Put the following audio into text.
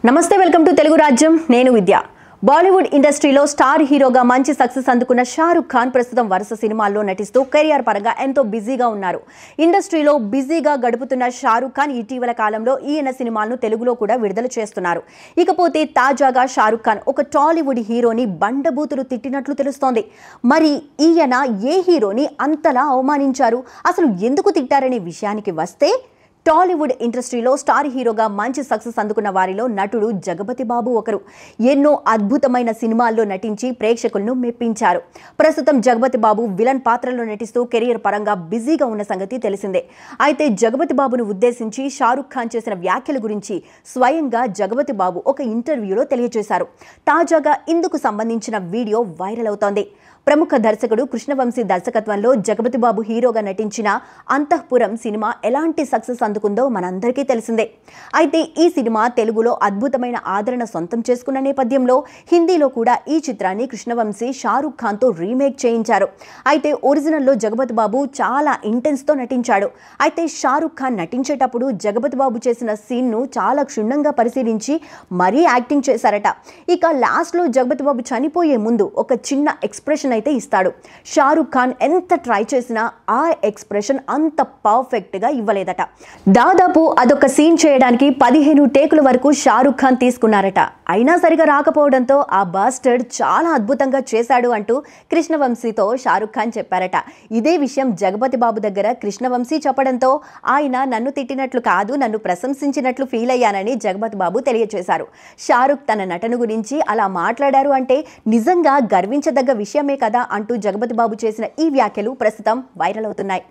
నమస్తే welcome to Telugu రాజ్యం నేను విద్య బాలీవుడ్ ఇండస్ట్రీలో స్టార్ హీరోగా మంచి సక్సెస్ అందుకున్న షారుఖ్ ఖాన్ ప్రస్తుతం వరుస సినిమాల్లో నటిస్తూ కెరియర్ పరంగా ఎంతో బిజీగా ఉన్నారు. ఇండస్ట్రీలో బిజీగా గడుపుతున్న షారుఖ్ ఖాన్ ఇటీవల కాలంలో ఈయన సినిమాలను తెలుగులో కూడా విడుదల చేస్తున్నారు. ఇకపోతే తాజాగా షారుఖ్ ఖాన్ ఒక టాలీవుడ్ హీరోని బండబూతులు తిట్టినట్లు తెలుస్తోంది. మరి ఈయన ఏ హీరోని అంతలా అవమానించారు, అసలు ఎందుకు తిట్టారనే విషయానికి వస్తే టాలీవుడ్ ఇండస్ట్రీలో స్టార్ హీరోగా మంచి సక్సెస్ అందుకున్న వారిలో నటుడు జగపతి బాబు ఒకరు. ఎన్నో అద్భుతమైన సినిమాల్లో నటించి ప్రేక్షకులను మెప్పించారు. ప్రస్తుతం జగపతి బాబు విలన్ పాత్రలో నటిస్తూ కెరియర్ పరంగా బిజీగా ఉన్న సంగతి తెలిసిందే. అయితే జగపతి బాబును ఉద్దేశించి షారుఖ్ ఖాన్ చేసిన వ్యాఖ్యల గురించి స్వయంగా జగపతి బాబు ఒక ఇంటర్వ్యూలో తెలియజేశారు. తాజాగా ఇందుకు సంబంధించిన వీడియో వైరల్ అవుతోంది. ప్రముఖ దర్శకుడు కృష్ణవంశీ దర్శకత్వంలో జగపతి బాబు హీరోగా నటించిన అంతఃపురం సినిమా ఎలాంటి సక్సెస్ అందుకుందో మనందరికీ తెలిసిందే. అయితే ఈ సినిమా తెలుగులో అద్భుతమైన ఆదరణ సొంతం చేసుకున్న నేపథ్యంలో హిందీలో కూడా ఈ చిత్రాన్ని కృష్ణవంశీ షారుఖ్ ఖాన్తో రీమేక్ చేయించారు. అయితే ఒరిజినల్లో జగపతి బాబు చాలా ఇంటెన్స్తో నటించాడు. అయితే షారుఖ్ ఖాన్ నటించేటప్పుడు జగపతి బాబు చేసిన సీన్ను చాలా క్షుణ్ణంగా పరిశీలించి మరీ యాక్టింగ్ చేశారట. ఇక లాస్ట్లో జగపతి బాబు చనిపోయే ముందు ఒక చిన్న ఎక్స్ప్రెషన్ అయితే ఇస్తాడు. షారుఖ్ ఖాన్ ఎంత ట్రై చేసినా ఆ ఎక్స్ప్రెషన్ అంత పర్ఫెక్ట్ గా ఇవ్వలేదట. దాదాపు అదొక సీన్ చేయడానికి 15 టేకుల వరకు షారుఖ్ ఖాన్ తీసుకున్నారట. అయినా సరిగా రాకపోవడంతో ఆ బాస్టర్డ్ చాలా అద్భుతంగా చేశాడు అంటూ కృష్ణవంశీతో షారుఖ్ ఖాన్ చెప్పారట. ఇదే విషయం జగపతి బాబు దగ్గర కృష్ణవంశీ చెప్పడంతో ఆయన నన్ను తిట్టినట్లు కాదు, నన్ను ప్రశంసించినట్లు ఫీల్ అయ్యానని జగపతి బాబు తెలియజేశారు. షారుఖ్ తన నటన గురించి అలా మాట్లాడారు అంటే నిజంగా గర్వించదగ్గ విషయమే కదా అంటూ జగపతి బాబు చేసిన ఈ వ్యాఖ్యలు ప్రస్తుతం వైరల్ అవుతున్నాయి.